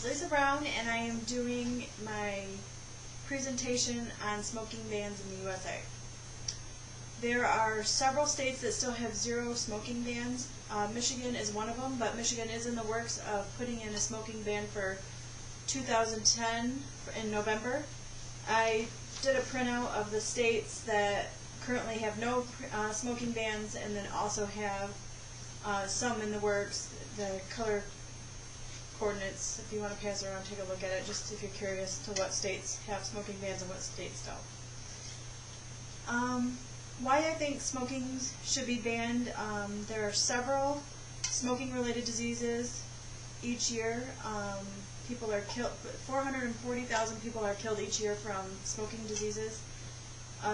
is Lisa Brown, and I am doing my presentation on smoking bans in the USA. There are several states that still have zero smoking bans. Michigan is one of them, but Michigan is in the works of putting in a smoking ban for 2010 in November. I did a printout of the states that currently have no smoking bans, and then also have some in the works. The color coordinates, if you want to pass around, take a look at it, just if you're curious to what states have smoking bans and what states don't. Why I think smoking should be banned, there are several smoking-related diseases each year. People are killed, 440,000 people are killed each year from smoking diseases.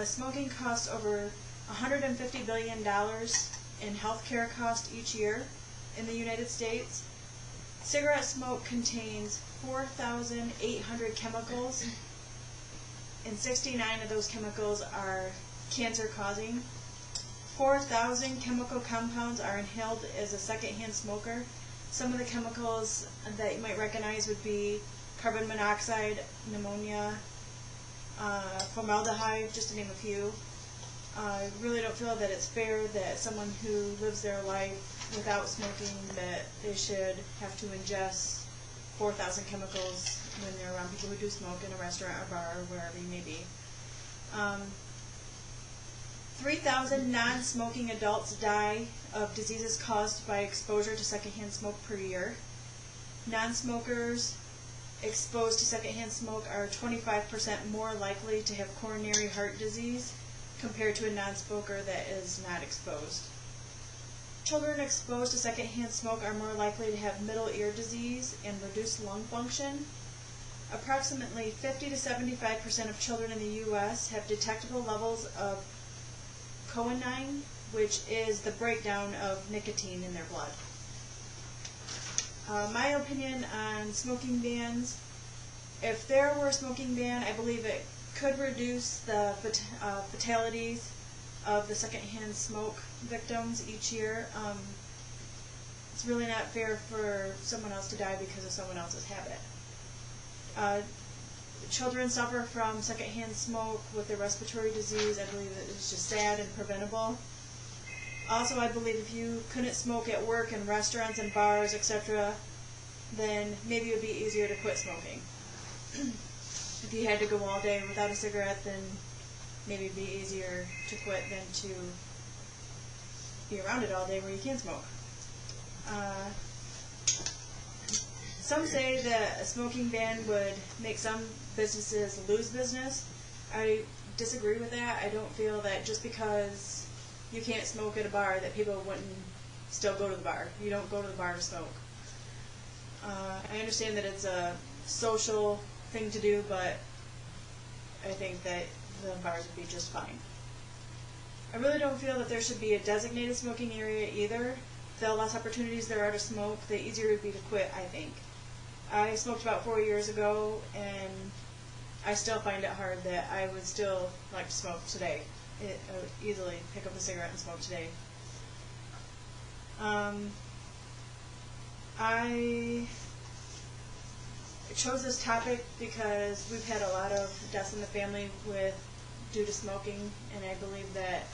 Smoking costs over $150 billion in healthcare costs each year in the United States. Cigarette smoke contains 4,800 chemicals, and 69 of those chemicals are cancer-causing. 4,000 chemical compounds are inhaled as a secondhand smoker. Some of the chemicals that you might recognize would be carbon monoxide, pneumonia, formaldehyde, just to name a few. I really don't feel that it's fair that someone who lives their life without smoking, that they should have to ingest 4,000 chemicals when they're around people who do smoke in a restaurant or bar or wherever you may be. 3,000 non-smoking adults die of diseases caused by exposure to secondhand smoke per year. Non-smokers exposed to secondhand smoke are 25% more likely to have coronary heart disease compared to a non-smoker that is not exposed. Children exposed to secondhand smoke are more likely to have middle ear disease and reduced lung function. Approximately 50 to 75% of children in the U.S. have detectable levels of coenine, which is the breakdown of nicotine in their blood. My opinion on smoking bans: if there were a smoking ban, I believe it could reduce the fatalities of the secondhand smoke victims each year. It's really not fair for someone else to die because of someone else's habit. Children suffer from secondhand smoke with their respiratory disease. I believe that it's just sad and preventable. Also, I believe if you couldn't smoke at work and restaurants and bars, etc., then maybe it would be easier to quit smoking. If you had to go all day without a cigarette, then maybe it'd be easier to quit than to be around it all day where you can't smoke. Some say that a smoking ban would make some businesses lose business. I disagree with that. I don't feel that just because you can't smoke at a bar that people wouldn't still go to the bar. You don't go to the bar to smoke. I understand that it's a social thing to do, but I think that the bars would be just fine. I really don't feel that there should be a designated smoking area either. The less opportunities there are to smoke, the easier it would be to quit, I think. I smoked about 4 years ago, and I still find it hard that I would still like to smoke today. I would easily pick up a cigarette and smoke today. I chose this topic because we've had a lot of deaths in the family due to smoking, and I believe that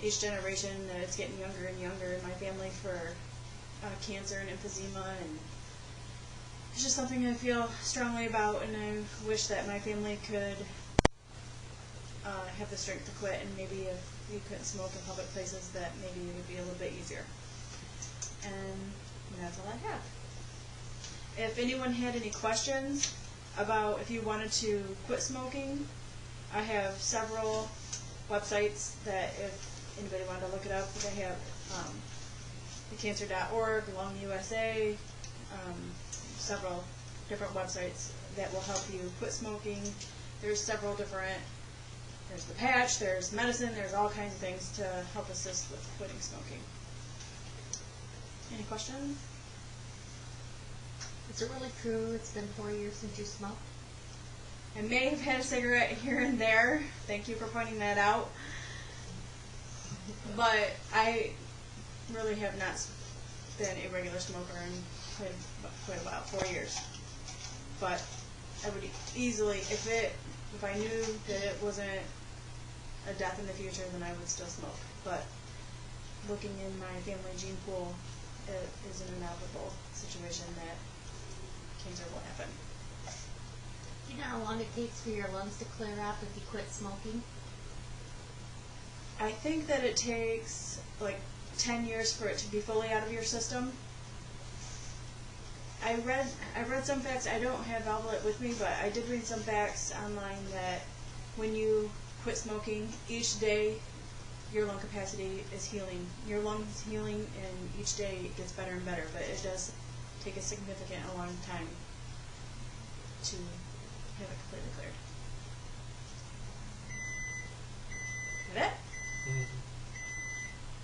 each generation that it's getting younger and younger in my family for cancer and emphysema, and it's just something I feel strongly about, and I wish that my family could have the strength to quit, and maybe if you couldn't smoke in public places, that maybe it would be a little bit easier. And that's all I have. If anyone had any questions about if you wanted to quit smoking, I have several websites that if anybody wanted to look it up, they have thecancer.org, Lung USA, several different websites that will help you quit smoking. There's several different, there's the patch, there's medicine, there's all kinds of things to help assist with quitting smoking. Any questions? Is it really true it's been 4 years since you smoked? I may have had a cigarette here and there. Thank you for pointing that out. But I really have not been a regular smoker in quite a while, 4 years. but I would easily, if I knew that it wasn't a death in the future, then I would still smoke. But looking in my family gene pool, it is an inevitable situation that cancer will happen. Do you know how long it takes for your lungs to clear up if you quit smoking? I think that it takes like 10 years for it to be fully out of your system. I read some facts. I don't have Valvolit with me, but I did read some facts online that when you quit smoking, each day your lung capacity is healing. Your lungs healing, and each day it gets better and better. But it does take a long time to have it completely cleared. Is that it?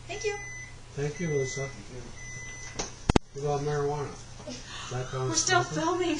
Thank you. Thank you, Lisa. What about marijuana? We're still filming.